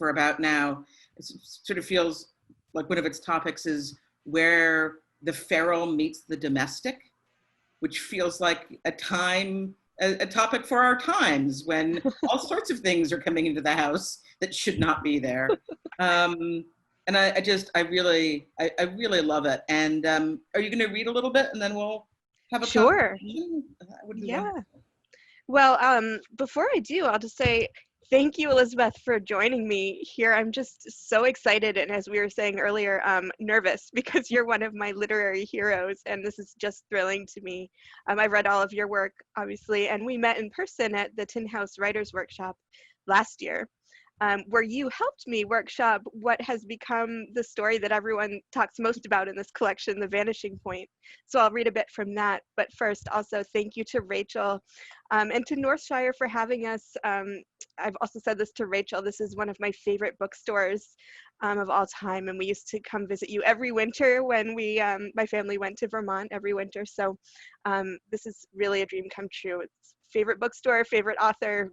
for about now. It sort of feels like one of its topics is where the feral meets the domestic, which feels like a topic for our times when all sorts of things are coming into the house that should not be there. And I really love it. And are you going to read a little bit and then we'll have a Sure. conversation? That would be Yeah. wonderful. Well, before I do, I'll just say thank you, Elizabeth, for joining me here. I'm just so excited, and as we were saying earlier, nervous because you're one of my literary heroes, and this is just thrilling to me. I read all of your work, obviously, and we met in person at the Tin House Writers Workshop last year. Where you helped me workshop what has become the story that everyone talks most about in this collection, The Vanishing Point. So I'll read a bit from that. But first, also thank you to Rachel and to Northshire for having us. I've also said this to Rachel, this is one of my favorite bookstores of all time. And we used to come visit you every winter when my family went to Vermont every winter. So this is really a dream come true. It's favorite bookstore, favorite author.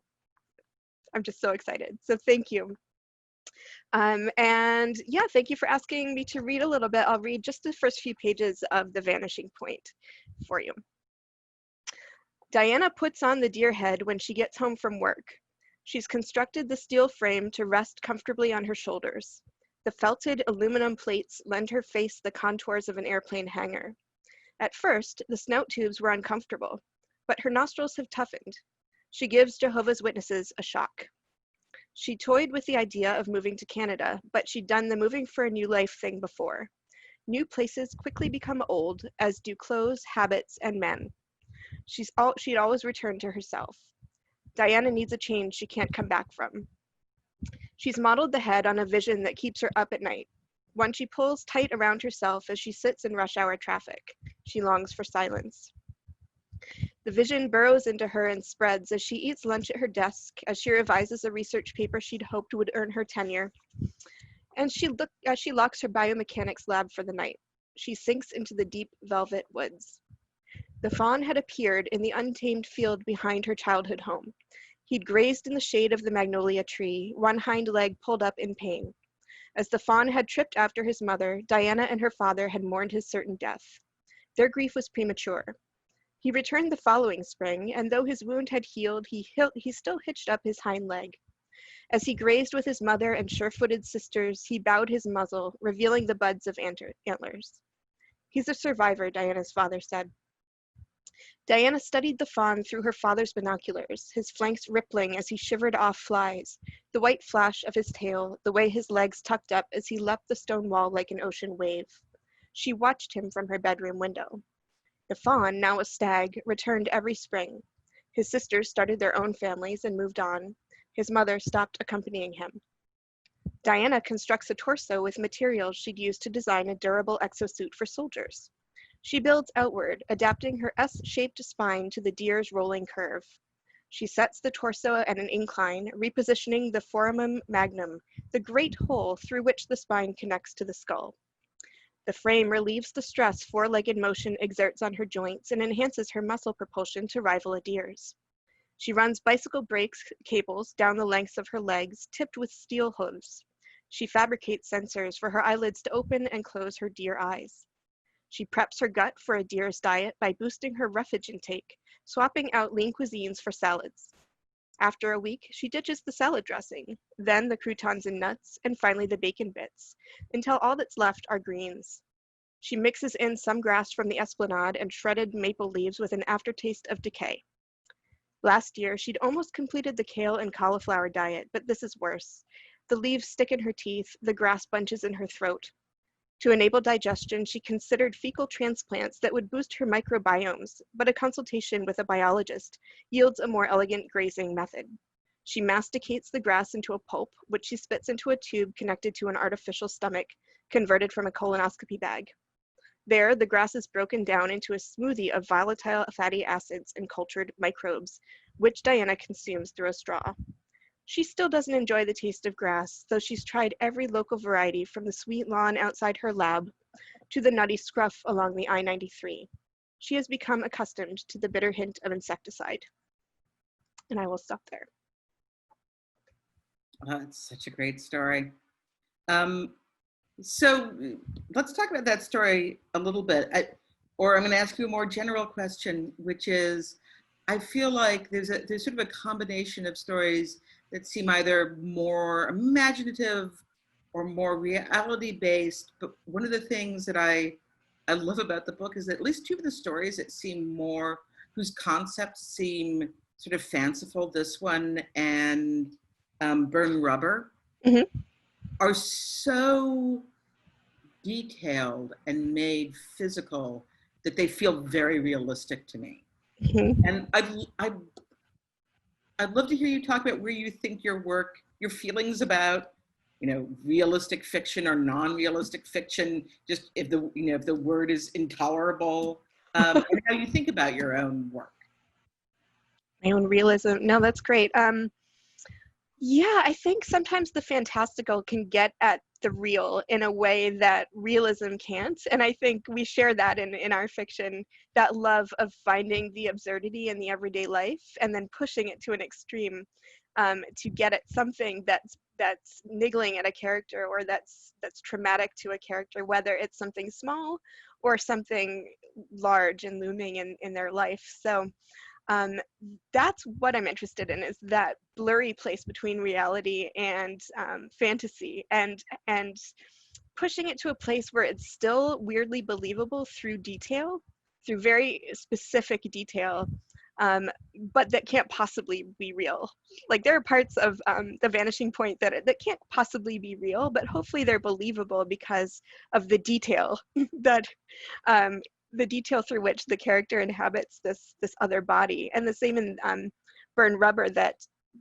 I'm just so excited. So thank you. And yeah, thank you for asking me to read a little bit. I'll read just the first few pages of The Vanishing Point for you. Diana puts on the deer head when she gets home from work. She's constructed the steel frame to rest comfortably on her shoulders. The felted aluminum plates lend her face the contours of an airplane hangar. At first, the snout tubes were uncomfortable, but her nostrils have toughened. She gives Jehovah's Witnesses a shock. She toyed with the idea of moving to Canada, but she'd done the moving for a new life thing before. New places quickly become old, as do clothes, habits, and men. She'd always returned to herself. Diana needs a change she can't come back from. She's modeled the head on a vision that keeps her up at night. One she pulls tight around herself as she sits in rush hour traffic. She longs for silence. The vision burrows into her and spreads as she eats lunch at her desk, as she revises a research paper she'd hoped would earn her tenure, and as she locks her biomechanics lab for the night. She sinks into the deep velvet woods. The fawn had appeared in the untamed field behind her childhood home. He'd grazed in the shade of the magnolia tree, one hind leg pulled up in pain. As the fawn had tripped after his mother, Diana and her father had mourned his certain death. Their grief was premature. He returned the following spring, and though his wound had healed, he still hitched up his hind leg. As he grazed with his mother and sure-footed sisters, he bowed his muzzle, revealing the buds of antlers. He's a survivor, Diana's father said. Diana studied the fawn through her father's binoculars, his flanks rippling as he shivered off flies, the white flash of his tail, the way his legs tucked up as he leapt the stone wall like an ocean wave. She watched him from her bedroom window. The fawn, now a stag, returned every spring. His sisters started their own families and moved on. His mother stopped accompanying him. Diana constructs a torso with materials she'd used to design a durable exosuit for soldiers. She builds outward, adapting her S-shaped spine to the deer's rolling curve. She sets the torso at an incline, repositioning the foramen magnum, the great hole through which the spine connects to the skull. The frame relieves the stress four-legged motion exerts on her joints and enhances her muscle propulsion to rival a deer's. She runs bicycle brakes cables down the lengths of her legs, tipped with steel hooves. She fabricates sensors for her eyelids to open and close her deer eyes. She preps her gut for a deer's diet by boosting her roughage intake, swapping out lean cuisines for salads. After a week, she ditches the salad dressing, then the croutons and nuts, and finally the bacon bits, until all that's left are greens. She mixes in some grass from the esplanade and shredded maple leaves with an aftertaste of decay. Last year, she'd almost completed the kale and cauliflower diet, but this is worse. The leaves stick in her teeth, the grass bunches in her throat. To enable digestion, she considered fecal transplants that would boost her microbiomes, but a consultation with a biologist yields a more elegant grazing method. She masticates the grass into a pulp, which she spits into a tube connected to an artificial stomach, converted from a colonoscopy bag. There, the grass is broken down into a smoothie of volatile fatty acids and cultured microbes, which Diana consumes through a straw. She still doesn't enjoy the taste of grass, though she's tried every local variety from the sweet lawn outside her lab to the nutty scruff along the I-93. She has become accustomed to the bitter hint of insecticide. And I will stop there. Oh, it's such a great story. Um, so let's talk about that story a little bit. Or I'm going to ask you a more general question, which is, I feel like there's sort of a combination of stories that seem either more imaginative or more reality based. But one of the things that I love about the book is that at least two of the stories that seem more, whose concepts seem sort of fanciful, this one and Burn Rubber, Mhm. are so detailed and made physical that they feel very realistic to me. Mhm. And I'd love to hear you talk about where you think your work, your feelings about, realistic fiction or non-realistic fiction, just if the word is intolerable, and how you think about your own work. My own realism. No, that's great. Yeah, I think sometimes the fantastical can get at the real in a way that realism can't. And I think we share that in our fiction, that love of finding the absurdity in the everyday life and then pushing it to an extreme, to get at something that's niggling at a character, or that's traumatic to a character, whether it's something small or something large and looming in their life. So um, that's what I'm interested in, is that blurry place between reality and fantasy, and pushing it to a place where it's still weirdly believable through detail, through very specific detail, um, but that can't possibly be real. Like there are parts of The Vanishing Point that can't possibly be real, but hopefully they're believable because of the detail that um, the detail through which the character inhabits this other body. And the same in Burn Rubber, that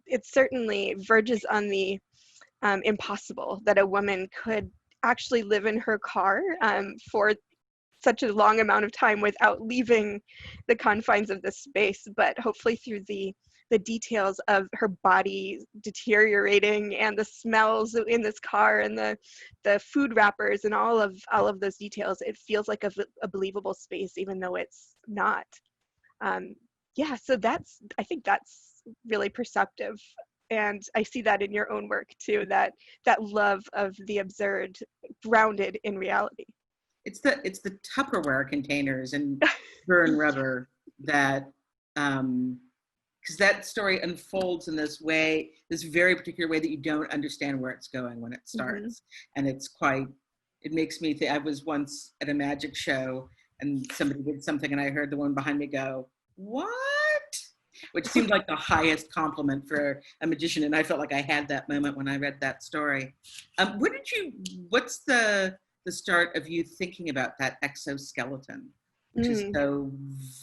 it certainly verges on the impossible that a woman could actually live in her car for such a long amount of time without leaving the confines of this space, but hopefully through the details of her body deteriorating and the smells in this car and the food wrappers and all of those details, it feels like a believable space even though it's not. Yeah, so I think that's really perceptive, and I see that in your own work too, that love of the absurd grounded in reality. It's the Tupperware containers and Burn Rubber that, because that story unfolds in this way, this very particular way that you don't understand where it's going when it Mm-hmm. starts. And it makes me think. I was once at a magic show and somebody did something and I heard the one behind me go, "What?" Which seemed like the highest compliment for a magician. And I felt like I had that moment when I read that story. What's the start of you thinking about that exoskeleton, which is Mm. so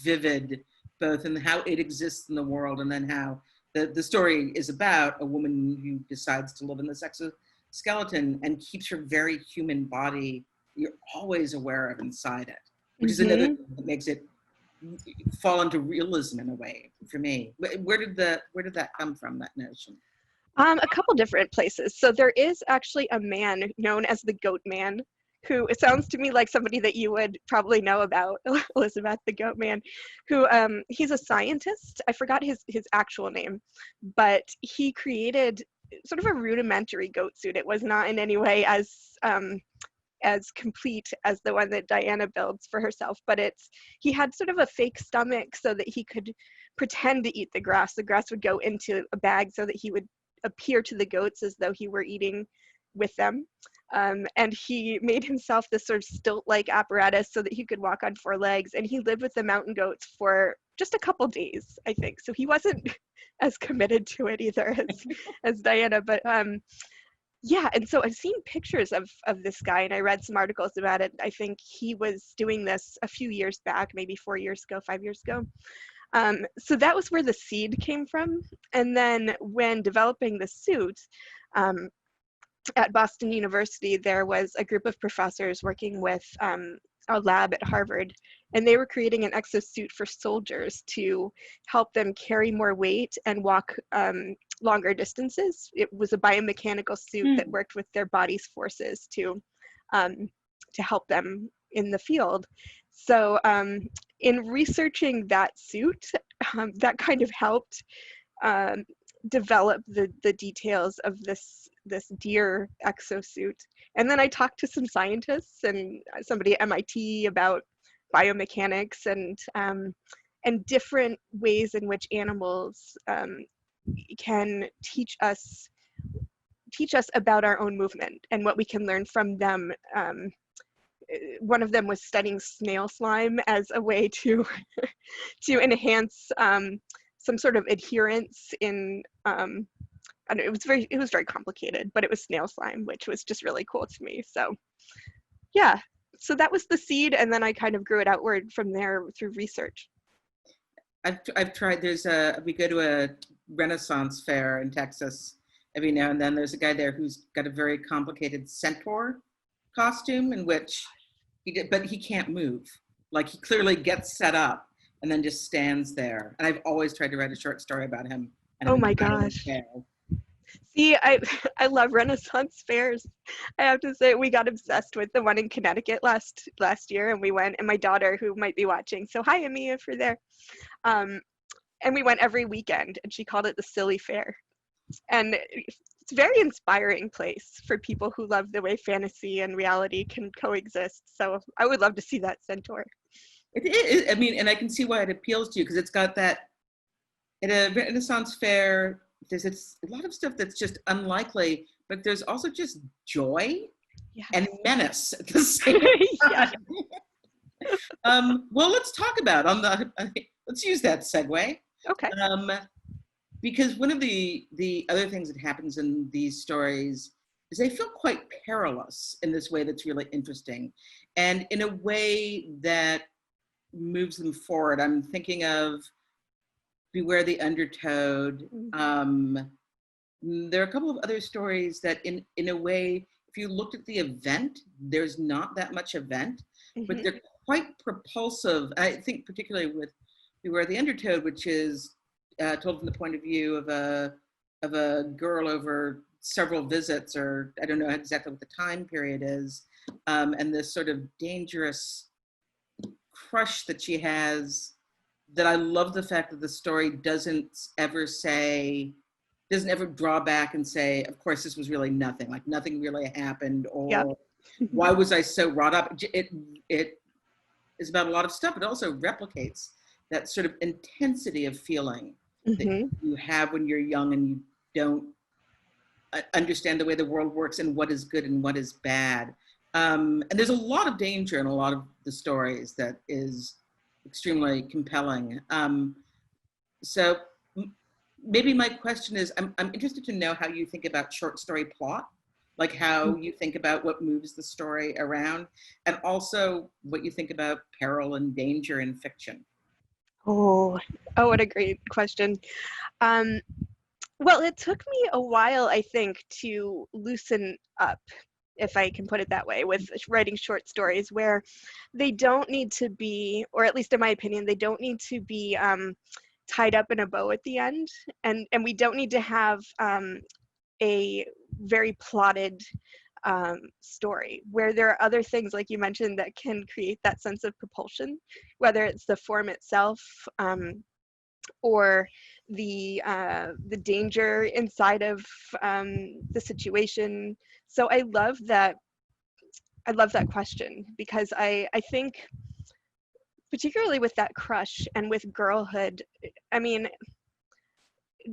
vivid, both in how it exists in the world and then how the story is about a woman who decides to live in this exoskeleton and keeps her very human body you're always aware of inside it, which is another Mm-hmm. thing that makes it fall into realism in a way for me. Where did that come from, that notion? A couple different places. So there is actually a man known as the Goat Man, who, it sounds to me like somebody that you would probably know about, Elizabeth, the Goat Man, who he's a scientist. I forgot his actual name, but he created sort of a rudimentary goat suit. It was not in any way as complete as the one that Diana builds for herself, but he had sort of a fake stomach so that he could pretend to eat the grass. The grass would go into a bag so that he would appear to the goats as though he were eating with them. And he made himself this sort of stilt-like apparatus so that he could walk on four legs. And he lived with the mountain goats for just a couple days, I think. So he wasn't as committed to it either as Diana, but yeah, and so I've seen pictures of this guy, and I read some articles about it. I think he was doing this a few years back, maybe 4 years ago, 5 years ago. So that was where the seed came from. And then when developing the suit, um, at Boston University, there was a group of professors working with a lab at Harvard, and they were creating an exosuit for soldiers to help them carry more weight and walk longer distances. It was a biomechanical suit that worked with their body's forces to help them in the field. So in researching that suit, that kind of helped develop the details of this deer exosuit. And then I talked to some scientists and somebody at MIT about biomechanics and different ways in which animals can teach us about our own movement and what we can learn from them. One of them was studying snail slime as a way to to enhance some sort of adherence in I don't know, it was very complicated, but it was snail slime, which was just really cool to me. So yeah, so that was the seed, and then I kind of grew it outward from there through research. I've tried, we go to a Renaissance fair in Texas every now and then. There's a guy there who's got a very complicated centaur costume in which but he can't move. Like, he clearly gets set up and then just stands there. And I've always tried to write a short story about him. And oh my gosh. See, I love Renaissance fairs. I have to say, we got obsessed with the one in Connecticut last year, and we went, and my daughter, who might be watching, so hi, Amia, if you're there. And we went every weekend, and she called it the Silly Fair. And it's a very inspiring place for people who love the way fantasy and reality can coexist. So I would love to see that centaur. It is, I mean, and I can see why it appeals to you, because it's got that, at a Renaissance fair, there's a lot of stuff that's just unlikely, but there's also just joy and menace at the same time. Well, let's talk about let's use that segue. Okay. Because one of the other things that happens in these stories is they feel quite perilous in this way that's really interesting, and in a way that moves them forward. I'm thinking of Beware the Undertoad. There are a couple of other stories that in a way, if you looked at the event, there's not that much event, but they're quite propulsive. I think particularly with Beware the Undertoad, which is told from the point of view of a girl over several visits, or I don't know exactly what the time period is, and this sort of dangerous crush that she has. That I love the fact that the story doesn't ever draw back and say, of course, this was really nothing, like nothing really happened, or why was I so wrought up? It is about a lot of stuff. It also replicates that sort of intensity of feeling that you have when you're young and you don't understand the way the world works and what is good and what is bad. And there's a lot of danger in a lot of the stories that is extremely compelling. So maybe my question is, I'm interested to know how you think about short story plot, like how you think about what moves the story around, and also what you think about peril and danger in fiction. Oh, what a great question. Well, it took me a while, I think, to loosen up, if I can put it that way, with writing short stories, where they don't need to be, or at least in my opinion, they don't need to be tied up in a bow at the end, and we don't need to have a very plotted story, where there are other things, like you mentioned, that can create that sense of propulsion, whether it's the form itself, or the danger inside of the situation. So I love that question, because I think, particularly with that crush and with girlhood, I mean,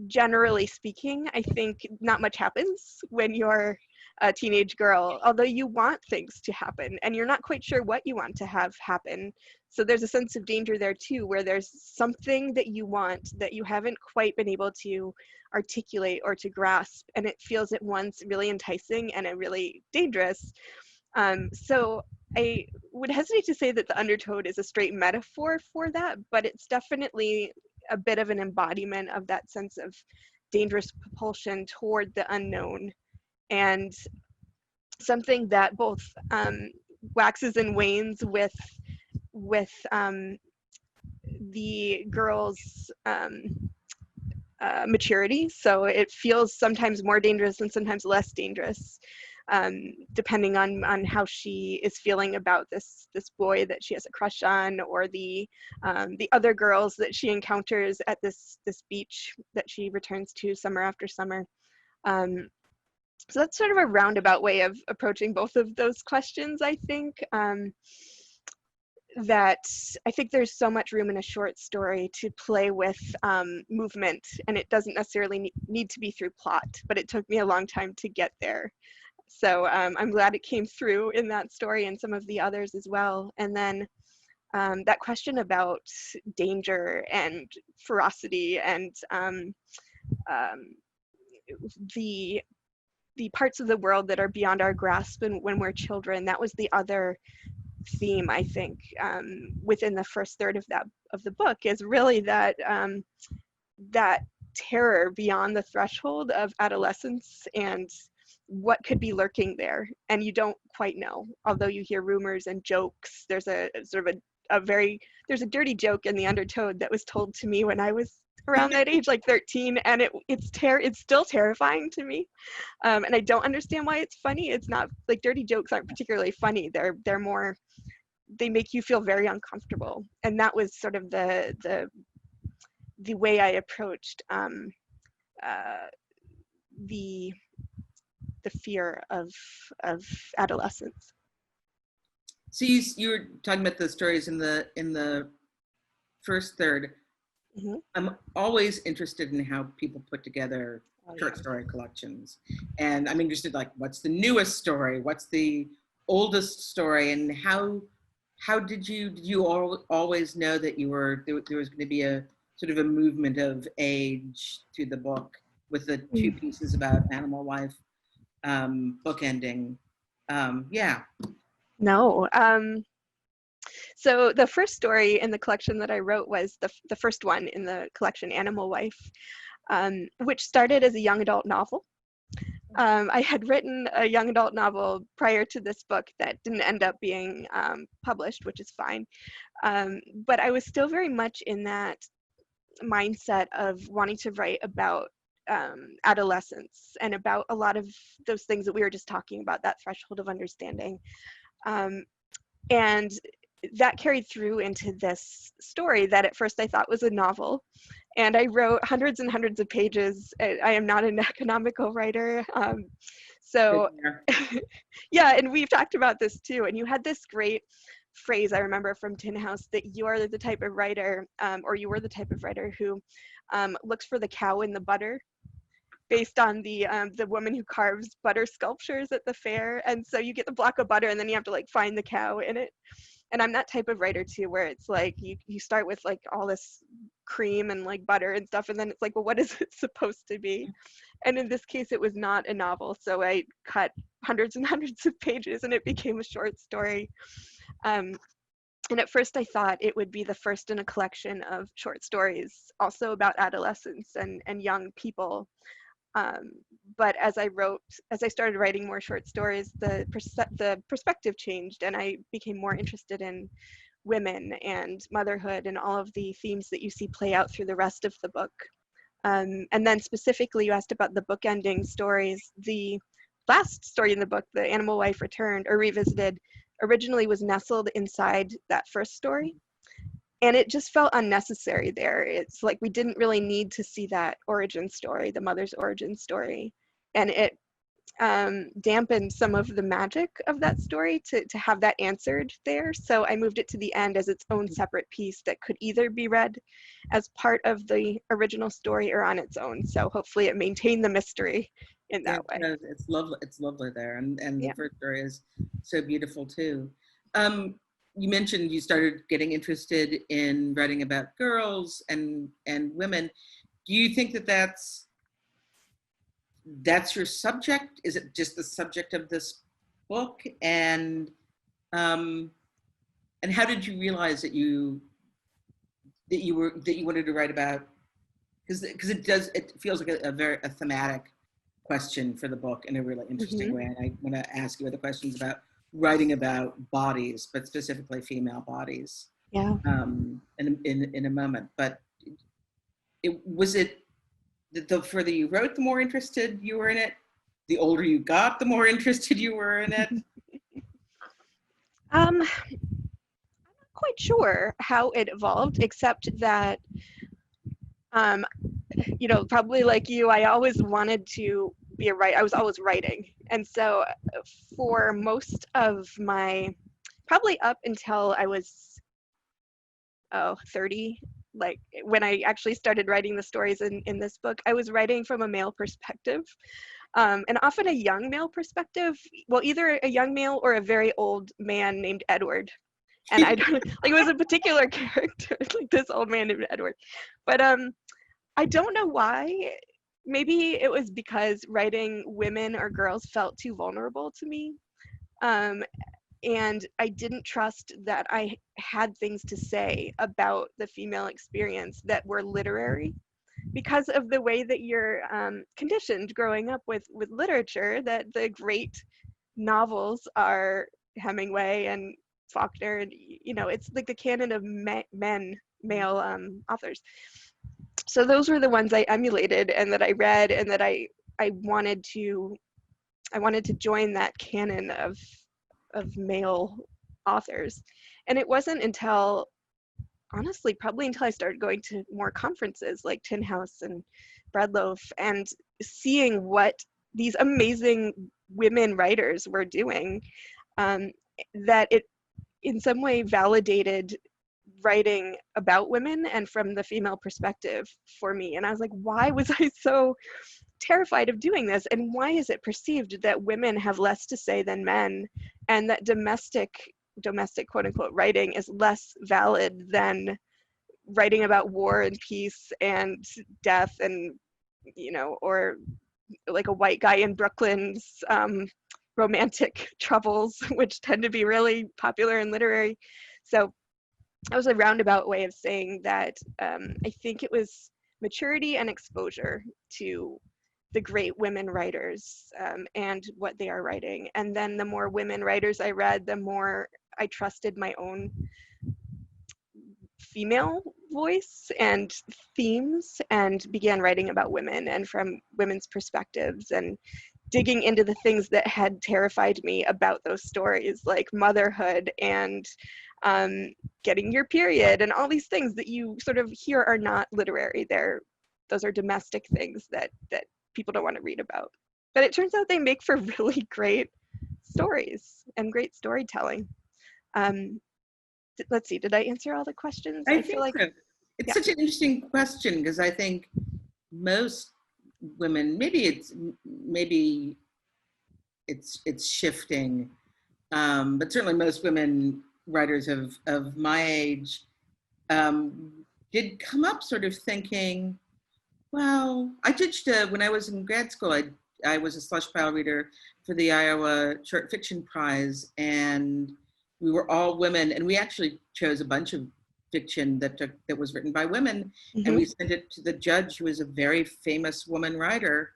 generally speaking, I think not much happens when you're a teenage girl, although you want things to happen and you're not quite sure what you want to have happen. So there's a sense of danger there too, where there's something that you want that you haven't quite been able to articulate or to grasp, and it feels at once really enticing and really dangerous. So I would hesitate to say that the Undertoad is a straight metaphor for that, but it's definitely a bit of an embodiment of that sense of dangerous propulsion toward the unknown, and something that both waxes and wanes with the girl's maturity. So it feels sometimes more dangerous and sometimes less dangerous, depending on how she is feeling about this boy that she has a crush on, or the other girls that she encounters at this beach that she returns to summer after summer. So that's sort of a roundabout way of approaching both of those questions, I think. That I think there's so much room in a short story to play with movement, and it doesn't necessarily need to be through plot, but it took me a long time to get there. So I'm glad it came through in that story and some of the others as well. And then that question about danger and ferocity and the parts of the world that are beyond our grasp and when we're children, that was the other theme, I think, within the first third of the book, is really that that terror beyond the threshold of adolescence and what could be lurking there, and you don't quite know. Although you hear rumors and jokes, there's a sort of there's a dirty joke in the undertow that was told to me when I was around that age, like 13, and it's still terrifying to me, and I don't understand why it's funny. It's not like, dirty jokes aren't particularly funny. They're more, they make you feel very uncomfortable, and that was sort of the way I approached the fear of adolescence. So you were talking about the stories in the first third. Mm-hmm. I'm always interested in how people put together short story collections, and I'm interested, like, what's the newest story, what's the oldest story, and how did you always know that there was going to be a sort of a movement of age to the book with the two pieces about Animal Wife bookending? Yeah. No. So the first story in the collection that I wrote was the first one in the collection, Animal Wife, which started as a young adult novel. I had written a young adult novel prior to this book that didn't end up being published, which is fine. But I was still very much in that mindset of wanting to write about adolescence and about a lot of those things that we were just talking about, that threshold of understanding. And that carried through into this story that at first I thought was a novel. And I wrote hundreds and hundreds of pages. I am not an economical writer. Yeah, and we've talked about this too. And you had this great phrase, I remember, from Tin House, that you are the type of writer, or you were the type of writer who looks for the cow in the butter, based on the woman who carves butter sculptures at the fair. And so you get the block of butter and then you have to, like, find the cow in it. And I'm that type of writer too, where it's like you start with, like, all this cream and, like, butter and stuff, and then it's like, well, what is it supposed to be? And in this case, it was not a novel, so I cut hundreds and hundreds of pages and it became a short story. And at first I thought it would be the first in a collection of short stories also about adolescence and young people. But as I started writing more short stories, the perspective changed, and I became more interested in women and motherhood and all of the themes that you see play out through the rest of the book. And then specifically, you asked about the bookending stories. The last story in the book, The Animal Wife Returned or Revisited, originally was nestled inside that first story. And it just felt unnecessary there. It's like we didn't really need to see that origin story, the mother's origin story. And it dampened some of the magic of that story to have that answered there. So I moved it to the end as its own separate piece that could either be read as part of the original story or on its own. So hopefully it maintained the mystery in that way. It's lovely. It's lovely there. And the first story is so beautiful too. You mentioned you started getting interested in writing about girls and women. Do you think that that's your subject? Is it just the subject of this book? And how did you realize that you wanted to write about? Because it feels like a thematic question for the book in a really interesting way. And I want to ask you other questions about writing about bodies, but specifically female bodies. Yeah. In a moment. But was it the further you wrote, the more interested you were in it? The older you got, the more interested you were in it? I'm not quite sure how it evolved, except that, probably like you, I always wanted to be a writer. I was always writing. And so for most of probably up until I was 30, like when I actually started writing the stories in this book, I was writing from a male perspective, and often a young male perspective. Well, either a young male or a very old man named Edward. And I don't like, it was a particular character, like this old man named Edward. But I don't know why. Maybe it was because writing women or girls felt too vulnerable to me. And I didn't trust that I had things to say about the female experience that were literary, because of the way that you're conditioned growing up with literature, that the great novels are Hemingway and Faulkner, and it's like the canon of male authors. So those were the ones I emulated and that I read, and that I wanted to join that canon of male authors. And it wasn't until, honestly, probably until I started going to more conferences like Tin House and Breadloaf, and seeing what these amazing women writers were doing, that it in some way validated writing about women and from the female perspective for me. And I was like, why was I so terrified of doing this? And why is it perceived that women have less to say than men, and that domestic quote unquote writing is less valid than writing about war and peace and death, and or like a white guy in Brooklyn's romantic troubles, which tend to be really popular in literary. So that was a roundabout way of saying that I think it was maturity and exposure to the great women writers and what they are writing. And then the more women writers I read, the more I trusted my own female voice and themes, and began writing about women and from women's perspectives, and digging into the things that had terrified me about those stories, like motherhood and getting your period, and all these things that you sort of hear are not literary. Those are domestic things that people don't want to read about. But it turns out they make for really great stories and great storytelling. Let's see, did I answer all the questions? I feel like so. It's yeah. Such an interesting question, because I think most women, maybe it's shifting, but certainly most women writers of my age did come up sort of thinking, well, I judged when I was in grad school, I was a slush pile reader for the Iowa Short Fiction Prize, and we were all women, and we actually chose a bunch of fiction that was written by women, Mm-hmm. and we sent it to the judge, who was a very famous woman writer,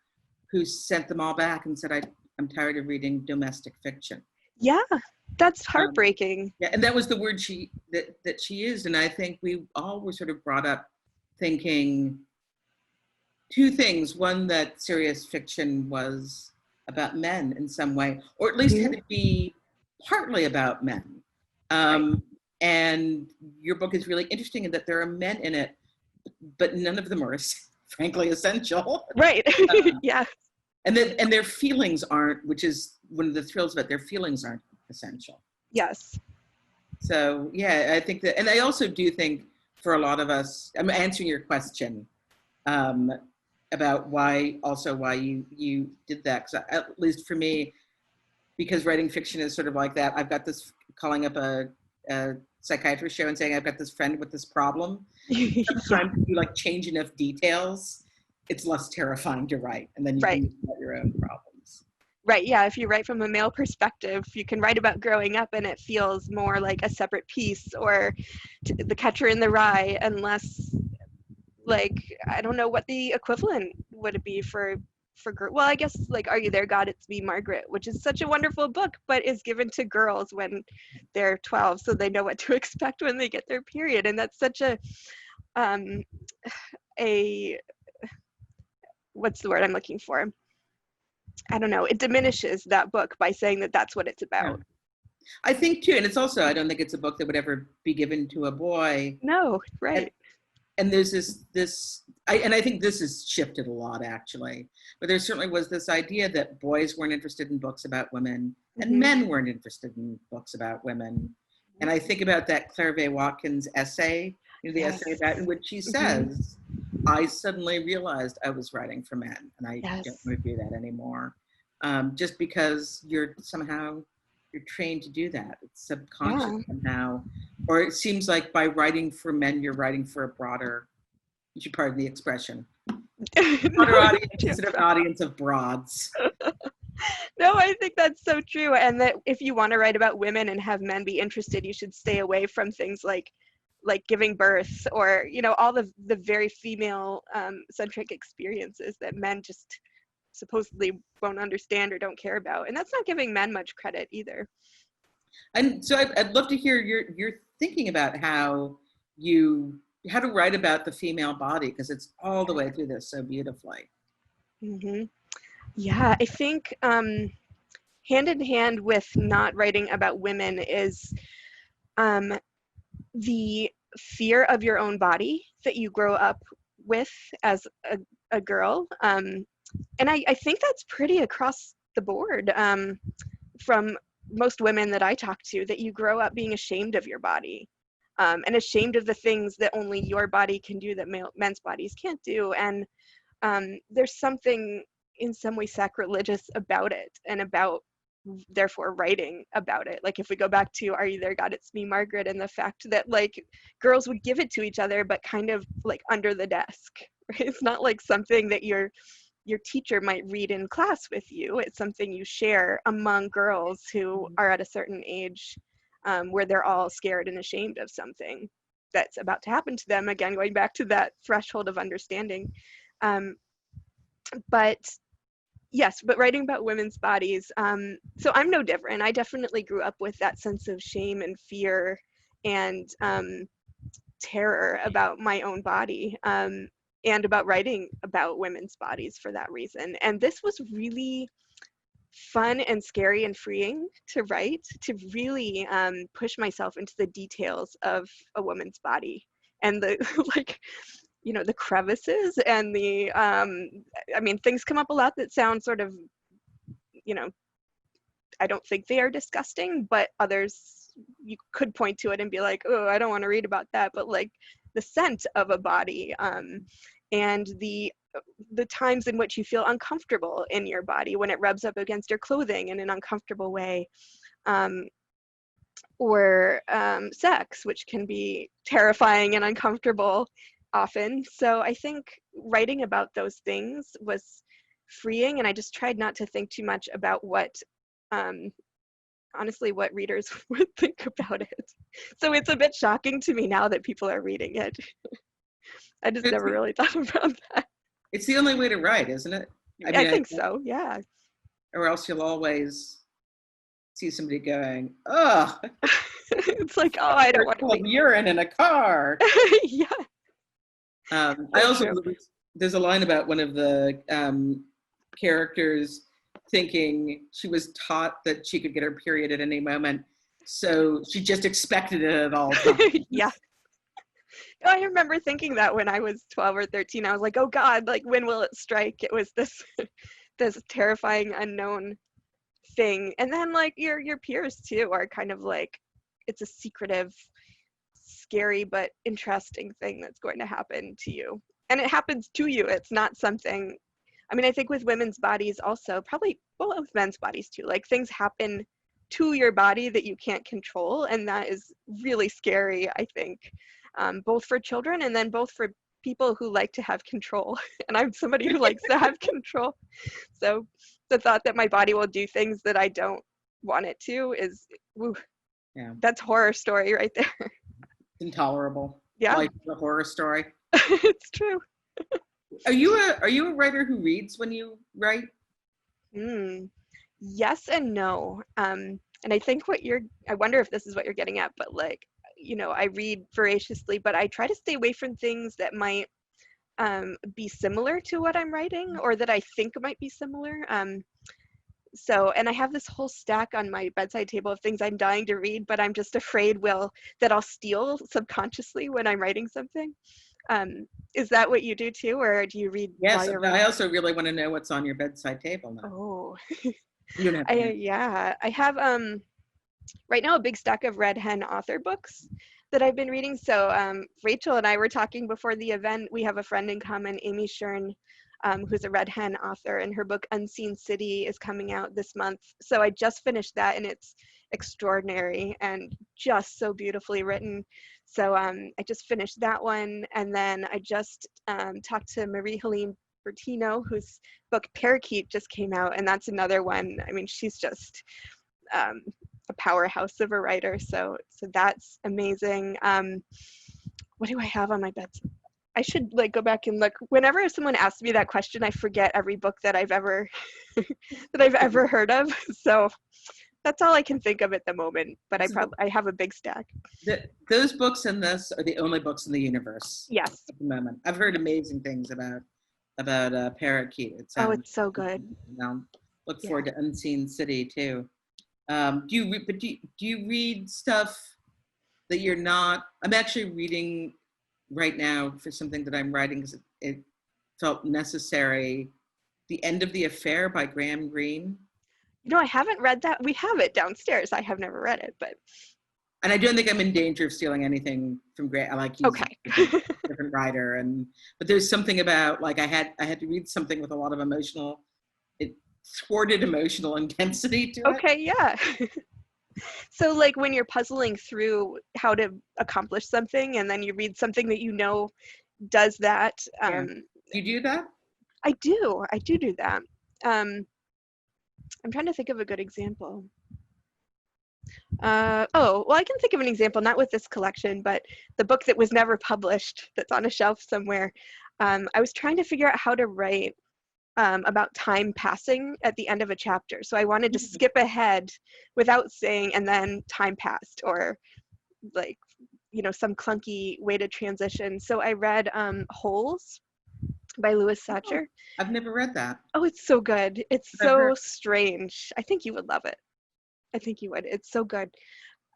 who sent them all back and said, I'm tired of reading domestic fiction. Yeah, that's heartbreaking. Yeah, and that was the word that she used, and I think we all were sort of brought up thinking two things. One, that serious fiction was about men in some way, or at least had to be partly about men. Right. And your book is really interesting in that there are men in it, but none of them are frankly essential. Right. Yeah. And their feelings aren't, which is one of the thrills about their feelings aren't essential. Yes. So yeah, I think that, and I also do think for a lot of us, I'm answering your question about why you did that. Because at least for me, because writing fiction is sort of like that, I've got this, calling up a psychiatrist show and saying, I've got this friend with this problem. Sometimes if you like change enough details, it's less terrifying to write, and then you can write about your own problems. Right, yeah, if you write from a male perspective, you can write about growing up and it feels more like a separate piece, or The Catcher in the Rye, unless, like, I don't know what the equivalent would be for well, I guess, like, Are You There, God? It's Me, Margaret, which is such a wonderful book, but is given to girls when they're 12, so they know what to expect when they get their period. And that's such a what's the word I'm looking for? I don't know. It diminishes that book by saying that that's what it's about. I think too, and it's also, I don't think it's a book that would ever be given to a boy. No, right. And there's I think this has shifted a lot actually, but there certainly was this idea that boys weren't interested in books about women and men weren't interested in books about women. And I think about that Claire V. Watkins essay, the essay about in which she says, I suddenly realized I was writing for men and I don't want to do that anymore. Just because you're trained to do that. It's subconscious somehow. Or it seems like by writing for men, you're writing for a broader, you should pardon the expression, broader audience instead of audience of broads. No, I think that's so true. And that if you want to write about women and have men be interested, you should stay away from things like giving birth or, all the very female centric experiences that men just supposedly won't understand or don't care about. And that's not giving men much credit either. And so I'd love to hear your thinking about how to write about the female body, because it's all the way through this so beautifully. Yeah, I think hand in hand with not writing about women is the fear of your own body that you grow up with as a girl. And I think that's pretty across the board from most women that I talk to, that you grow up being ashamed of your body and ashamed of the things that only your body can do that men's bodies can't do. And there's something in some way sacrilegious about it and about therefore writing about it. Like if we go back to Are You There, God, It's Me, Margaret, and the fact that like girls would give it to each other, but kind of like under the desk, right? It's not like something that your teacher might read in class with you. It's something you share among girls who are at a certain age where they're all scared and ashamed of something that's about to happen to them. Again, going back to that threshold of understanding. But writing about women's bodies. So I'm no different. I definitely grew up with that sense of shame and fear and terror about my own body. And about writing about women's bodies for that reason. And this was really fun and scary and freeing to write, to really push myself into the details of a woman's body and the the crevices and the things come up a lot that sound sort of, I don't think they are disgusting, but others you could point to it and be like, oh, I don't want to read about that. But like the scent of a body and the times in which you feel uncomfortable in your body when it rubs up against your clothing in an uncomfortable way, or sex, which can be terrifying and uncomfortable often. So I think writing about those things was freeing, and I just tried not to think too much about what honestly what readers would think about it. So it's a bit shocking to me now that people are reading it. I just never really thought about that. It's the only way to write, isn't it? I think so, yeah. Or else you'll always see somebody going, oh. It's like, oh, I don't want to be urine in a car. Yeah. I also, there's a line about one of the characters thinking she was taught that she could get her period at any moment, so she just expected it at all times. Yeah. I remember thinking that when I was 12 or 13. I was like, oh God, like when will it strike? It was this this terrifying unknown thing. And then like your peers too are kind of like, it's a secretive, scary but interesting thing that's going to happen to you. And it happens to you. It's not something, I think with women's bodies also, probably, well, with men's bodies too, like things happen to your body that you can't control. And that is really scary, I think, both for children and then both for people who like to have control. And I'm somebody who likes to have control. So the thought that my body will do things that I don't want it to is, woo, yeah, that's horror story right there. Intolerable. Yeah. Like the horror story. It's true. Are you a writer who reads when you write? Yes and no. And I think I wonder if this is what you're getting at, but like, I read voraciously, but I try to stay away from things that might be similar to what I'm writing, or that I think might be similar. So, and I have this whole stack on my bedside table of things I'm dying to read, but I'm just afraid that I'll steal subconsciously when I'm writing something. Is that what you do too, or do you read while Yes, you're but I writing? also really want to know what's on your bedside table now. Oh, You don't have to. yeah, I have right now a big stack of Red Hen author books that I've been reading. So Rachel and I were talking before the event. We have a friend in common, Amy Shern, who's a Red Hen author, and her book Unseen City is coming out this month. So I just finished that, and it's extraordinary and just so beautifully written. So I just finished that one, and then I just talked to Marie-Helene Bertino, whose book Parakeet just came out, and that's another one. I mean, she's just a powerhouse of a writer, so that's amazing. What do I have on my bed? I should like go back and look. Whenever someone asks me that question, I forget every book that I've ever that I've ever heard of. So that's all I can think of at the moment. But I have a big stack. Those books and this are the only books in the universe. Yes. At the moment, I've heard amazing things about Parakeet. It Oh, sounds. it's so good. Look forward to Unseen City too. Do you read stuff that you're not? I'm actually reading right now for something that I'm writing because it felt necessary. The End of the Affair by Graham Greene. No, I haven't read that. We have it downstairs. I have never read it, but. And I don't think I'm in danger of stealing anything from Graham. I like he's Okay. a different writer, but there's something about like I had to read something with a lot of thwarted emotional intensity to it. Okay, yeah. So like when you're puzzling through how to accomplish something and then you read something that you know does that. You do that? I do that. I'm trying to think of a good example. Oh, well, I can think of an example, not with this collection, but the book that was never published that's on a shelf somewhere. I was trying to figure out how to write about time passing at the end of a chapter. So I wanted to skip ahead without saying, and then time passed, or like, some clunky way to transition. So I read Holes by Louis Satcher. I've never read that. Oh, it's so good. It's so strange. I think you would love it. I think you would. It's so good.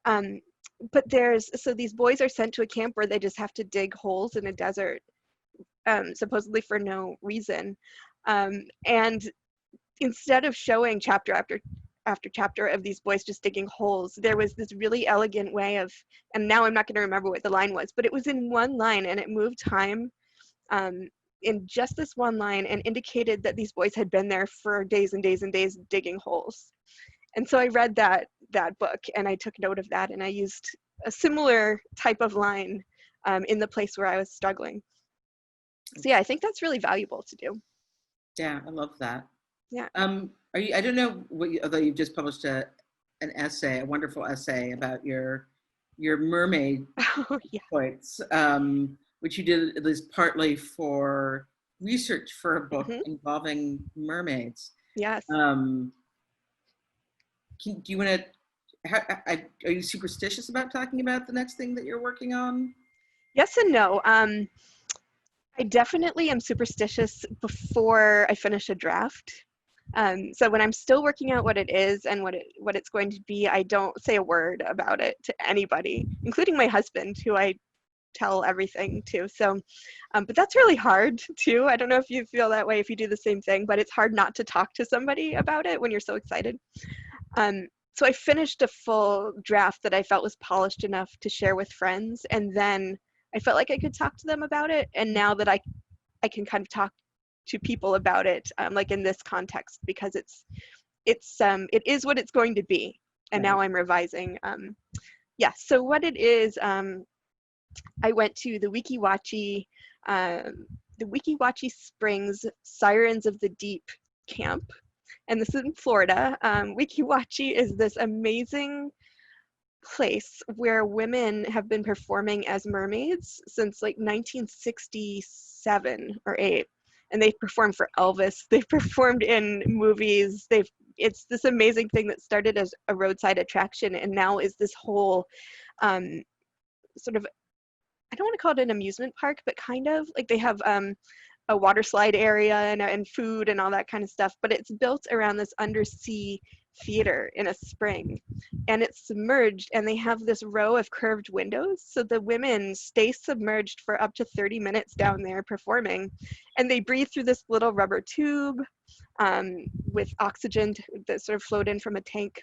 But so these boys are sent to a camp where they just have to dig holes in a desert, supposedly for no reason. And instead of showing chapter after chapter of these boys just digging holes, there was this really elegant way of, and now I'm not going to remember what the line was, but it was in one line and it moved time in just this one line and indicated that these boys had been there for days and days and days digging holes. And so I read that book and I took note of that and I used a similar type of line in the place where I was struggling. So yeah, I think that's really valuable to do. Yeah, I love that. Yeah. I don't know although you've just published a wonderful essay about your mermaid points, which you did at least partly for research for a book involving mermaids. Yes. Do you want to? Are you superstitious about talking about the next thing that you're working on? Yes and no. I definitely am superstitious before I finish a draft. So when I'm still working out what it is and what it's going to be, I don't say a word about it to anybody, including my husband, who I tell everything to. So, but that's really hard too. I don't know if you feel that way if you do the same thing, but it's hard not to talk to somebody about it when you're so excited. So I finished a full draft that I felt was polished enough to share with friends, and then I felt like I could talk to them about it. And now that I can kind of talk to people about it, like in this context, because it is what it's going to be. And now I'm revising. Yeah. So what it is, I went to the Weeki Wachee Springs Sirens of the Deep camp, and this is in Florida. Weeki Wachee is this amazing place where women have been performing as mermaids since like 1967 or 8, and they've performed for Elvis. They've performed in movies. It's this amazing thing that started as a roadside attraction and now is this whole sort of I don't want to call it an amusement park, but kind of like they have a water slide area and food and all that kind of stuff, but it's built around this undersea theater in a spring, and it's submerged, and they have this row of curved windows, so the women stay submerged for up to 30 minutes down there performing, and they breathe through this little rubber tube with oxygen that sort of flowed in from a tank,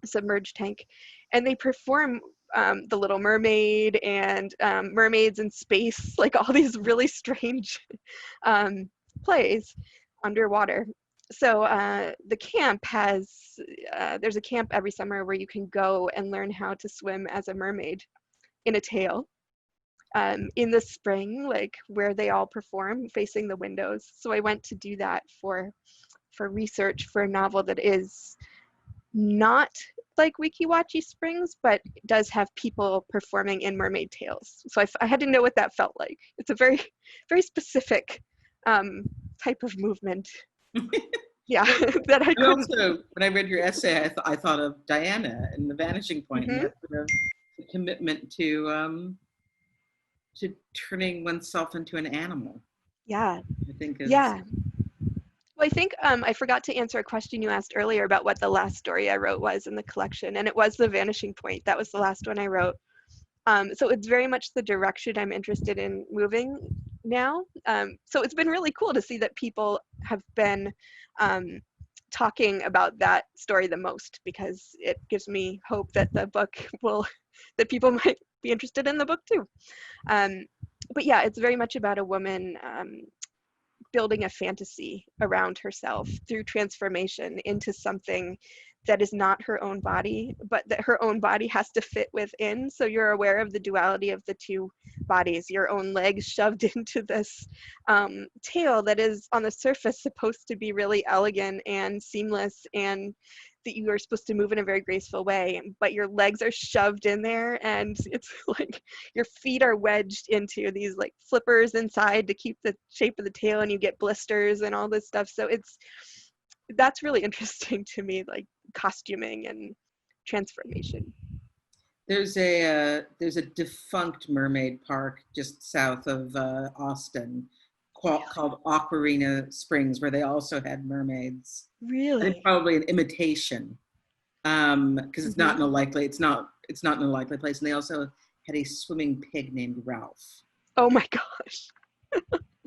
a submerged tank, and they perform the Little Mermaid and Mermaids in Space, like all these really strange plays underwater. So the camp has, there's a camp every summer where you can go and learn how to swim as a mermaid in a tail in the spring, like where they all perform facing the windows. So I went to do that for research for a novel that is not like Weeki Wachee Springs, but does have people performing in mermaid tails. So I had to know what that felt like. It's a very, very specific type of movement. Yeah, that I couldn't. Also, when I read your essay, I thought of Diana and The Vanishing Point, and that sort of commitment to turning oneself into an animal. Yeah. I think is. Yeah. Well, I think I forgot to answer a question you asked earlier about what the last story I wrote was in the collection, and it was The Vanishing Point. That was the last one I wrote. So it's very much the direction I'm interested in moving now. So it's been really cool to see that people have been talking about that story the most, because it gives me hope that the book will, that people might be interested in the book too. But yeah, it's very much about a woman building a fantasy around herself through transformation into something that is not her own body, but that her own body has to fit within. So you're aware of the duality of the two bodies, your own legs shoved into this tail that is on the surface supposed to be really elegant and seamless, and that you are supposed to move in a very graceful way, but your legs are shoved in there, and it's like your feet are wedged into these like flippers inside to keep the shape of the tail, and you get blisters and all this stuff. So that's really interesting to me, like costuming and transformation. There's a defunct mermaid park just south of Austin called Aquarina Springs, where they also had mermaids. Really? It's probably an imitation, because it's not in a likely in a likely place. And they also had a swimming pig named Ralph. Oh my gosh.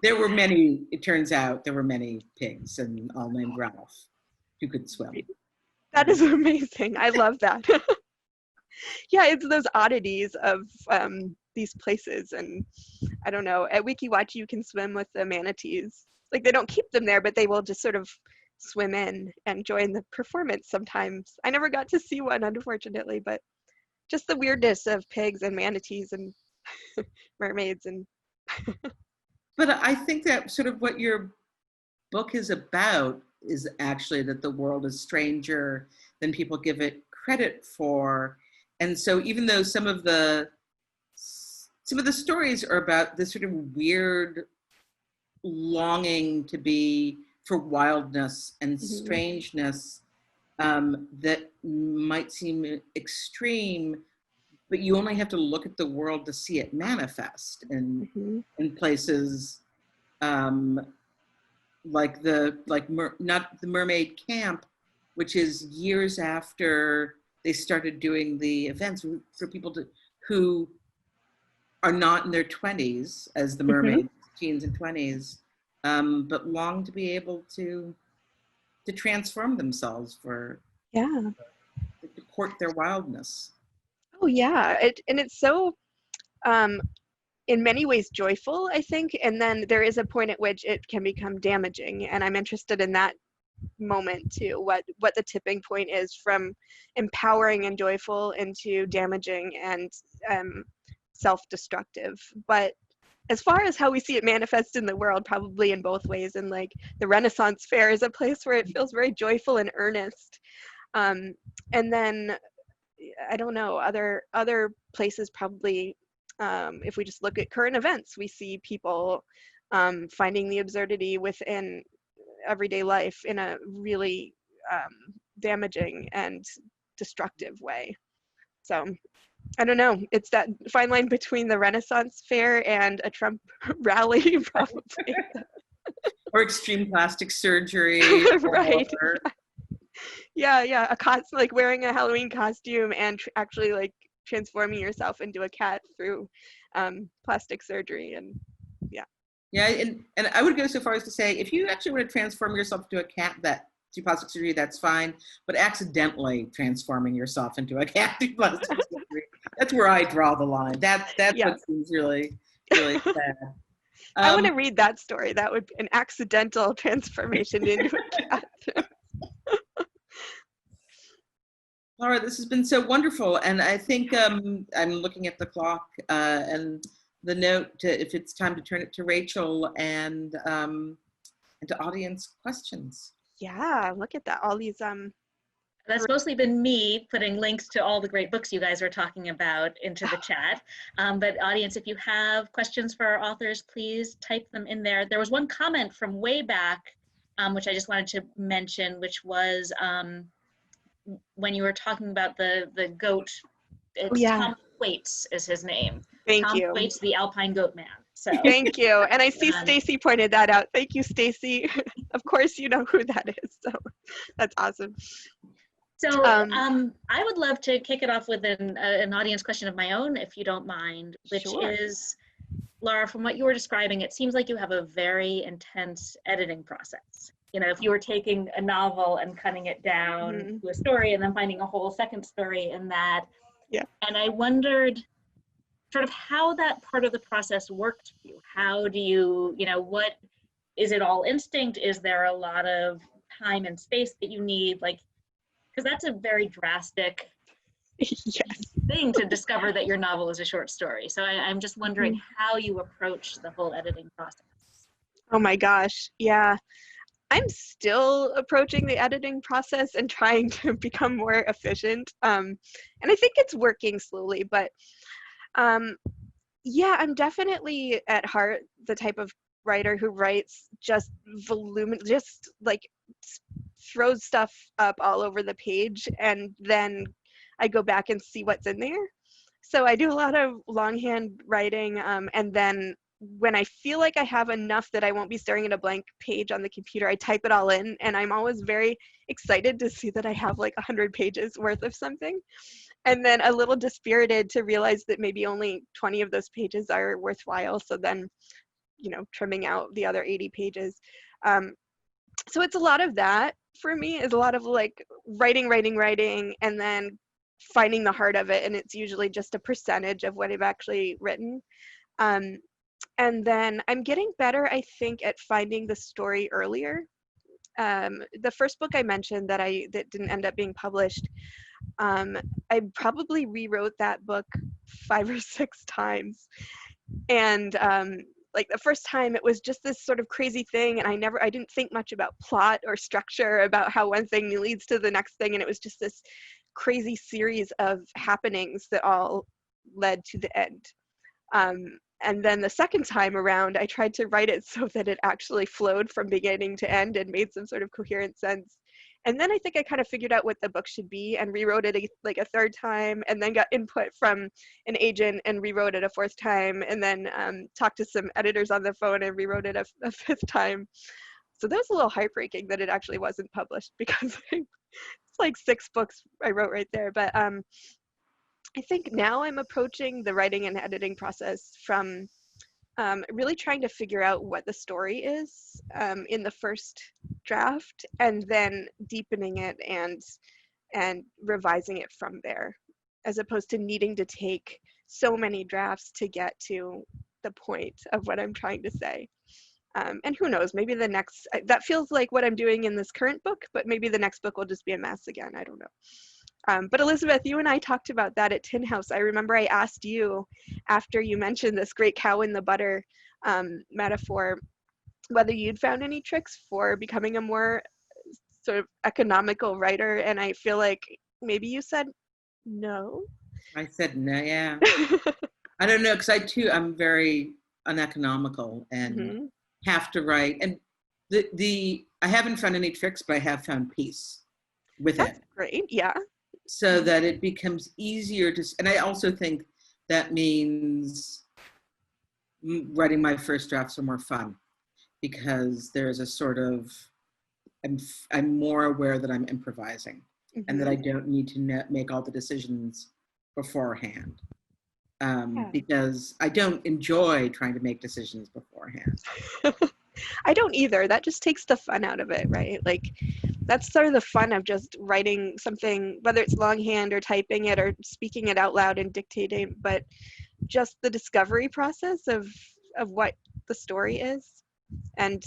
There were many. It turns out there were many pigs, and all named Ralph, who could swim. That is amazing. I love that. Yeah, it's those oddities of these places, and I don't know. At Weeki Wachee, you can swim with the manatees. Like they don't keep them there, but they will just sort of swim in and join the performance sometimes. I never got to see one, unfortunately, but just the weirdness of pigs and manatees and mermaids and. But I think that sort of what your book is about is actually that the world is stranger than people give it credit for. And so even though some of the stories are about this sort of weird longing to be for wildness and strangeness that might seem extreme, but you only have to look at the world to see it manifest in places like not the Mermaid Camp, which is years after they started doing the events for people who are not in their 20s as the mermaids, teens and 20s, but long to be able to transform themselves to court their wildness. Oh yeah, and it's so in many ways joyful, I think, and then there is a point at which it can become damaging, and I'm interested in that moment too, what the tipping point is from empowering and joyful into damaging and self-destructive. But as far as how we see it manifest in the world, probably in both ways, and like the Renaissance Fair is a place where it feels very joyful and earnest, and then I don't know, other places probably, if we just look at current events, we see people finding the absurdity within everyday life in a really damaging and destructive way. So I don't know. It's that fine line between the Renaissance fair and a Trump rally, probably. Or extreme plastic surgery. Right. Or, Yeah. Like wearing a Halloween costume and actually like transforming yourself into a cat through plastic surgery. And yeah. yeah, and I would go so far as to say, if you actually want to transform yourself into a cat that through plastic surgery, that's fine. But accidentally transforming yourself into a cat through plastic surgery, that's where I draw the line. That's Yeah. what seems really, really sad. I want to read that story. That would be an accidental transformation into a cat. Lara, this has been so wonderful. And I think I'm looking at the clock and the note to, if it's time to turn it to Rachel and to audience questions. Yeah, look at that. All these That's mostly been me putting links to all the great books you guys are talking about into the chat. But audience, if you have questions for our authors, please type them in there. There was one comment from way back, which I just wanted to mention, which was when you were talking about the goat. It's Tom Waits is his name. Thank Tom you. Waits, the Alpine Goat Man. So Thank you. And I see Stacy pointed that out. Thank you, Stacy. Of course you know who that is. So that's awesome. So I would love to kick it off with an audience question of my own, if you don't mind, which is, Lara, from what you were describing, it seems like you have a very intense editing process. You know, if you were taking a novel and cutting it down to a story and then finding a whole second story in that. Yeah. And I wondered sort of how that part of the process worked for you. How do you, what, is it all instinct? Is there a lot of time and space that you need? Like, because that's a very drastic thing to discover that your novel is a short story. So I'm just wondering how you approach the whole editing process. Oh my gosh, yeah. I'm still approaching the editing process and trying to become more efficient. And I think it's working slowly, but yeah, I'm definitely at heart the type of writer who writes just just like throws stuff up all over the page, and then I go back and see what's in there. So I do a lot of longhand writing, and then when I feel like I have enough that I won't be staring at a blank page on the computer, I type it all in, and I'm always very excited to see that I have like 100 pages worth of something, and then a little dispirited to realize that maybe only 20 of those pages are worthwhile, so then trimming out the other 80 pages. So it's a lot of that for me. Is a lot of like writing, and then finding the heart of it, and it's usually just a percentage of what I've actually written. And then I'm getting better, I think, at finding the story earlier. The first book I mentioned that didn't end up being published, I probably rewrote that book 5 or 6 times, and like the first time it was just this sort of crazy thing, and I didn't think much about plot or structure, about how one thing leads to the next thing, and it was just this crazy series of happenings that all led to the end. And then the second time around, I tried to write it so that it actually flowed from beginning to end and made some sort of coherent sense. And then I think I kind of figured out what the book should be and rewrote it a third time, and then got input from an agent and rewrote it a 4th time, and then talked to some editors on the phone and rewrote it a 5th time. So that was a little heartbreaking that it actually wasn't published, because it's like 6 books I wrote right there. But I think now I'm approaching the writing and editing process from really trying to figure out what the story is in the first draft, and then deepening it and revising it from there, as opposed to needing to take so many drafts to get to the point of what I'm trying to say. And who knows, maybe that feels like what I'm doing in this current book, but maybe the next book will just be a mess again. I don't know. But Elizabeth, you and I talked about that at Tin House. I remember I asked you, after you mentioned this great cow in the butter metaphor, whether you'd found any tricks for becoming a more sort of economical writer, and I feel like maybe you said no. I said no, yeah. I don't know, because I'm very uneconomical and have to write. And I haven't found any tricks, but I have found peace with it. That's great, yeah. so that it becomes easier to, and I also think that means writing my first drafts are more fun because there's a sort of, I'm more aware that I'm improvising and that I don't need to make all the decisions beforehand. Because I don't enjoy trying to make decisions beforehand. I don't either. That just takes the fun out of it, right? Like, that's sort of the fun of just writing something, whether it's longhand or typing it or speaking it out loud and dictating, but just the discovery process of what the story is. And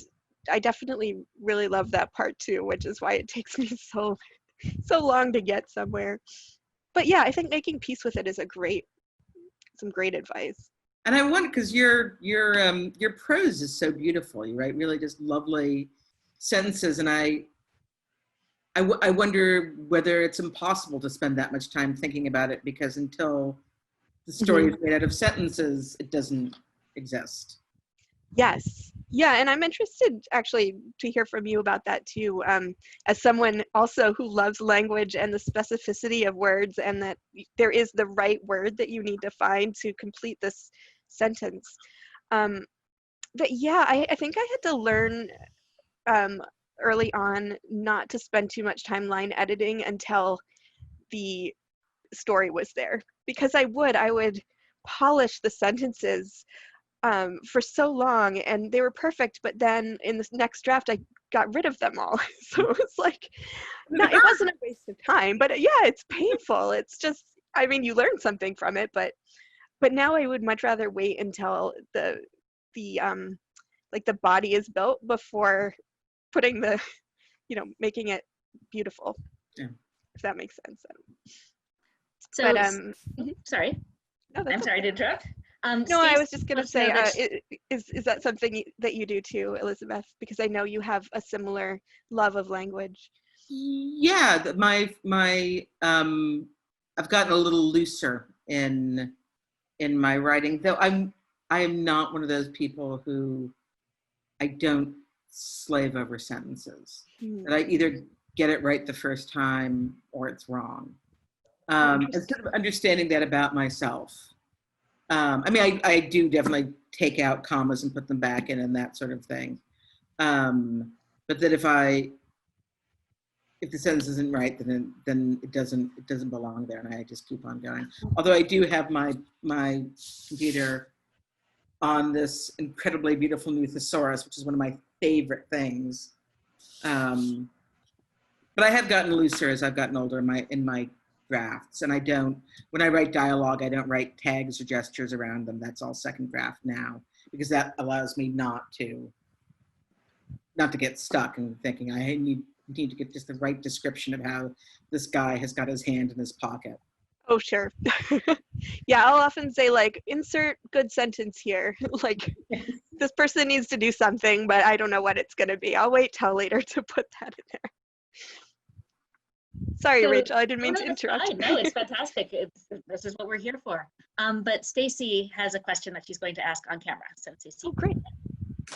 I definitely really love that part too, which is why it takes me so long to get somewhere. But yeah, I think making peace with it is some great advice. And I wonder, because your prose is so beautiful. You write really just lovely sentences, and I wonder whether it's impossible to spend that much time thinking about it, because until the story is made out of sentences, it doesn't exist. Yes. Yeah, and I'm interested actually to hear from you about that too, as someone also who loves language and the specificity of words, and that there is the right word that you need to find to complete this sentence. But yeah, I think I had to learn early on not to spend too much time line editing until the story was there, because I would polish the sentences for so long and they were perfect, but then in this next draft I got rid of them all. So it was like, it wasn't a waste of time, but yeah, it's painful. It's just, I mean, you learn something from it, but now I would much rather wait until the like the body is built before putting the, making it beautiful. Yeah. If that makes sense. So, but sorry. No, I'm sorry to interrupt. No, Stacey, I was just going to say, is that something that you do too, Elizabeth? Because I know you have a similar love of language. Yeah, I've gotten a little looser in my writing, though I am not one of those people who, I don't slave over sentences. That I either get it right the first time or it's wrong. And sort of understanding that about myself. I mean, I do definitely take out commas and put them back in and that sort of thing. But that if the sentence isn't right, then it doesn't belong there, and I just keep on going. Although I do have my computer on this incredibly beautiful new thesaurus, which is one of my favorite things. But I have gotten looser as I've gotten older in my drafts, and when I write dialogue, I don't write tags or gestures around them. That's all second draft now, because that allows me not to get stuck and thinking I need to get just the right description of how this guy has got his hand in his pocket. Oh, sure. Yeah, I'll often say, like, insert good sentence here. Like, this person needs to do something, but I don't know what it's going to be. I'll wait till later to put that in there. Sorry, Rachel, I didn't mean to interrupt. No, it's fantastic. This is what we're here for. But Stacey has a question that she's going to ask on camera. So Stacey. Oh, great.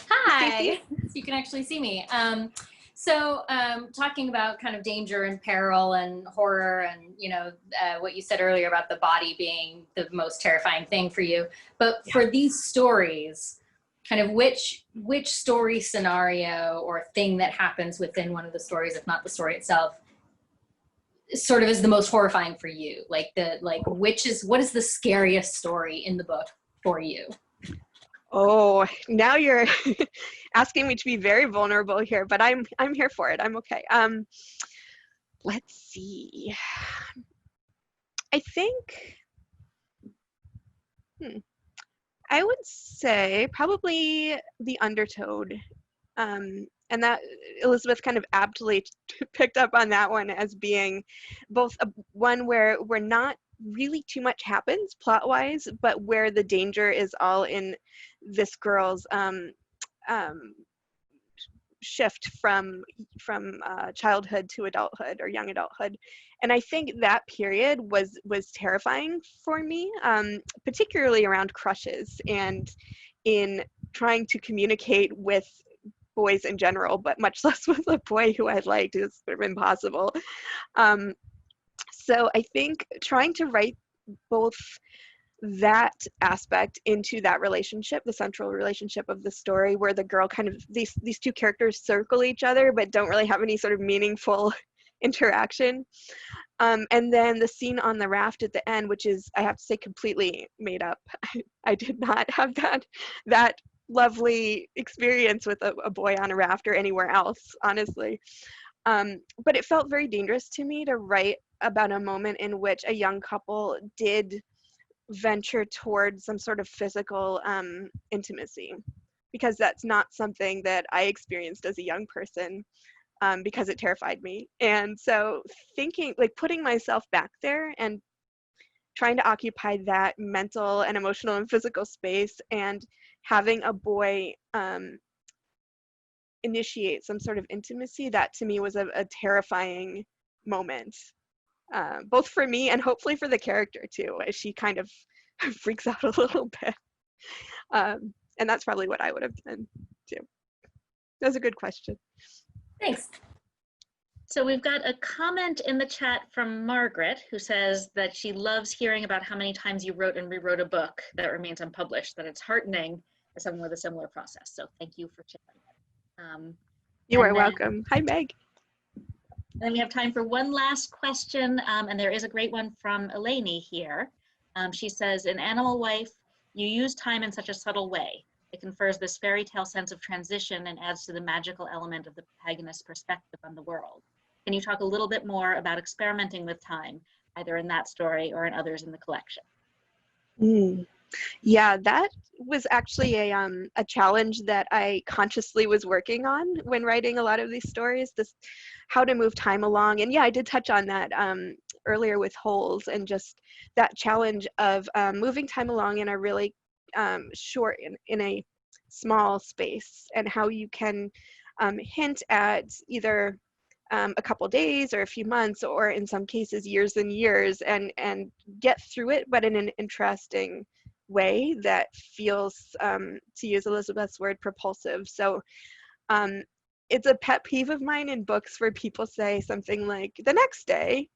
Hi, so you can actually see me. Talking about kind of danger and peril and horror and, what you said earlier about the body being the most terrifying thing for you. But for these stories, kind of which story scenario or thing that happens within one of the stories, if not the story itself, sort of is the most horrifying for you? What is the scariest story in the book for you? Oh, now you're asking me to be very vulnerable here, but I'm here for it. I'm okay. Let's see. I think I would say probably the Undertoad. And that Elizabeth kind of aptly picked up on that one as being both one where not really too much happens plot-wise, but where the danger is all in this girl's shift from childhood to adulthood or young adulthood. And I think that period was terrifying for me, particularly around crushes and in trying to communicate with boys in general, but much less with a boy who I liked is sort of impossible. So I think trying to write both that aspect into that relationship, the central relationship of the story, where the girl kind of, these two characters circle each other but don't really have any sort of meaningful interaction. And then the scene on the raft at the end, which is, I have to say, completely made up. I did not have that lovely experience with a boy on a raft or anywhere else, honestly. But it felt very dangerous to me to write about a moment in which a young couple did venture towards some sort of physical intimacy, because that's not something that I experienced as a young person, because it terrified me. And so thinking, like, putting myself back there and trying to occupy that mental and emotional and physical space, and having a boy initiate some sort of intimacy, that to me was a terrifying moment. Both for me and hopefully for the character too, as she kind of freaks out a little bit. And that's probably what I would have done too. That was a good question. Thanks. So we've got a comment in the chat from Margaret, who says that she loves hearing about how many times you wrote and rewrote a book that remains unpublished, that it's heartening as someone with a similar process. So thank you for sharing that. You are welcome. Hi, Meg. And then we have time for one last question, and there is a great one from Eleni here. She says, in Animal Wife, you use time in such a subtle way. It confers this fairy tale sense of transition and adds to the magical element of the protagonist's perspective on the world. Can you talk a little bit more about experimenting with time, either in that story or in others in the collection? Yeah, that was actually a challenge that I consciously was working on when writing a lot of these stories, this how to move time along. And yeah, I did touch on that earlier with Holes, and just that challenge of moving time along in a really short, in a small space, and how you can hint at either a couple days or a few months, or in some cases years and years, and get through it, but in an interesting way that feels, to use Elizabeth's word, propulsive. So it's a pet peeve of mine in books where people say something like the next day,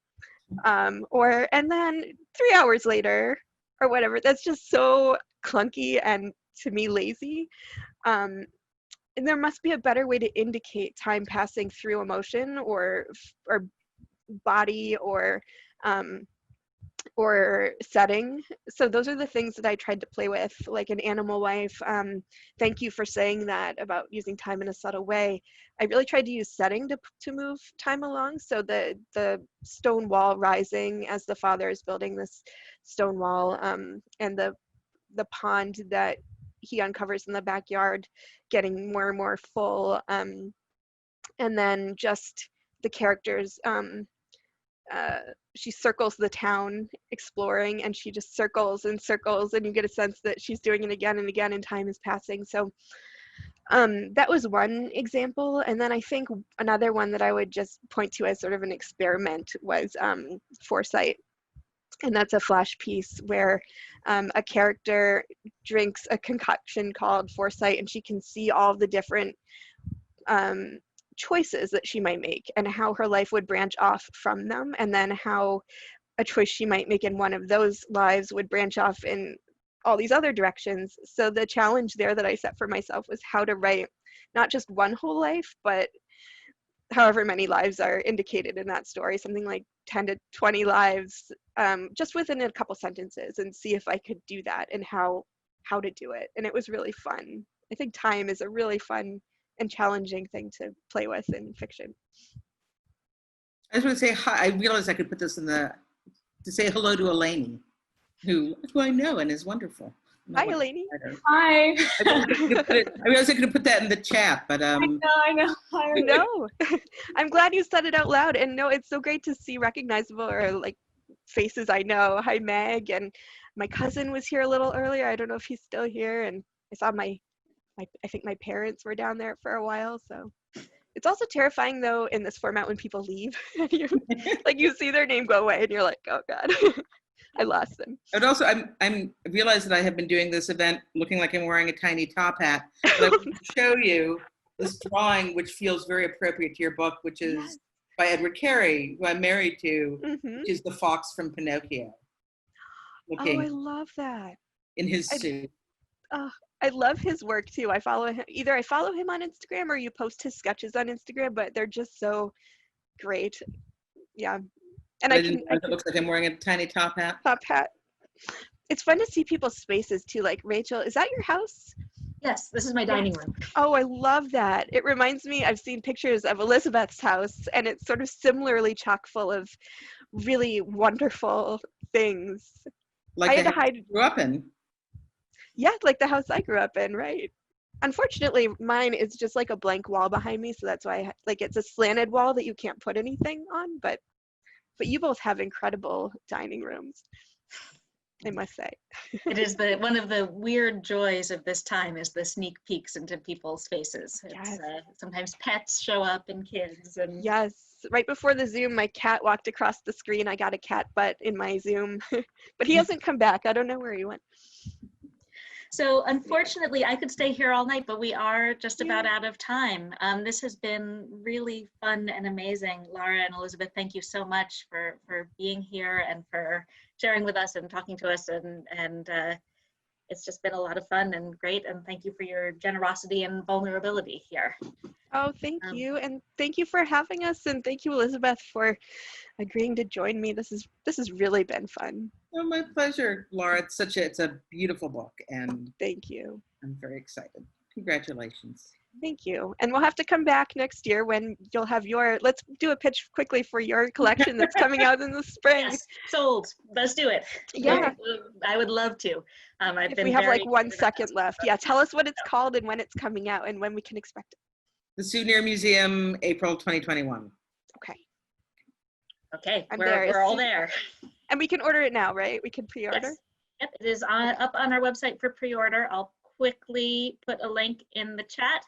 or and then 3 hours later, or whatever. That's just so clunky and, to me, lazy. And there must be a better way to indicate time passing through emotion or body or setting. So those are the things that I tried to play with, like in Animal Wife. Thank you for saying that about using time in a subtle way. I really tried to use setting to move time along. So the stone wall rising as the father is building this stone wall, and the pond that he uncovers in the backyard getting more and more full, and then just the characters. She circles the town exploring, and she just circles and circles, and you get a sense that she's doing it again and again, and time is passing. So that was one example. And then I think another one that I would just point to as sort of an experiment was Foresight. And that's a flash piece where a character drinks a concoction called Foresight, and she can see all the different choices that she might make and how her life would branch off from them, and then how a choice she might make in one of those lives would branch off in all these other directions. So the challenge there that I set for myself was how to write not just one whole life, but however many lives are indicated in that story, something like 10 to 20 lives, just within a couple sentences, and see if I could do that and how to do it. And it was really fun. I think time is a really fun and challenging thing to play with in fiction. I just want to say hi. I realized I could put this to say hello to Eleni, who I know and is wonderful. Hi, Eleni. Hi. I realized I could have put that in the chat, but I know. Hi, no, I'm glad you said it out loud. And no, it's so great to see recognizable or like faces I know. Hi, Meg. And my cousin was here a little earlier. I don't know if he's still here. And I saw I think my parents were down there for a while. So it's also terrifying though in this format when people leave. You see their name go away and you're like, oh God. I lost them. But also, I realized that I have been doing this event looking like I'm wearing a tiny top hat. But I want to show you this drawing, which feels very appropriate to your book, which is by Edward Carey, who I'm married to, Mhm. which is the fox from Pinocchio, Oh, looking I love that. in his I suit. I love his work too. I follow him, either I follow him on Instagram or you post his sketches on Instagram, but they're just so great. Yeah. And But I I didn't can realize it looks like I'm wearing a tiny top hat. top hat. It's fun to see people's spaces too. Like Rachel, is that your house? Yes, this is my dining room. Oh, I love that. It reminds me, I've seen pictures of Elizabeth's house and it's sort of similarly chock full of really wonderful things. Like I the had to house hide, I grew up in. yeah, like the house I grew up in, right? Unfortunately, mine is just like a blank wall behind me, so that's why like it's a slanted wall that you can't put anything on, but you both have incredible dining rooms, I must say. It is one of the weird joys of this time is the sneak peeks into people's faces. It's Yes. Sometimes pets show up and kids and Yes, right before the Zoom, my cat walked across the screen. I got a cat butt in my Zoom, but he hasn't come back. I don't know where he went. so unfortunately I could stay here all night, but we are just about Yeah. out of time. This has been really fun and amazing. Lara and Elizabeth, thank you so much for being here and for sharing with us and talking to us, and it's just been a lot of fun and great, and thank you for your generosity and vulnerability here. Oh, thank you, and thank you for having us, and thank you, Elizabeth, for agreeing to join me. This has really been fun. Oh, my pleasure, Laura. It's a beautiful book, and Thank you. I'm very excited. Congratulations. Thank you. And we'll have to come back next year when you'll have let's do a pitch quickly for your collection that's coming out in the spring. Yes, sold. Let's do it. Yeah. I would love to. I've If been we have like very 1 excited second about left. Yeah, tell us what it's called and when it's coming out and when we can expect it. The Souvenir Museum, April 2021. Okay. Okay, I'm we're there. all there. And we can order it now, right? We can pre-order? Yes. Yep, it is up on our website for pre-order. I'll quickly put a link in the chat.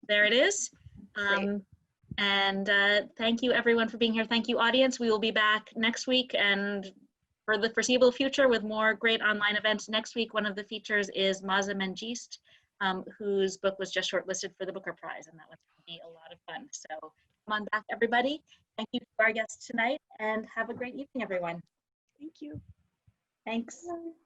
There it is. And thank you everyone for being here. Thank you audience. We will be back next week and for the foreseeable future with more great online events. Next week, one of the features is Maza Mengist, whose book was just shortlisted for the Booker Prize, and that was going to be a lot of fun. So come on back, everybody. Thank you to our guests tonight, and have a great evening, everyone. Thank you. Thanks. Bye.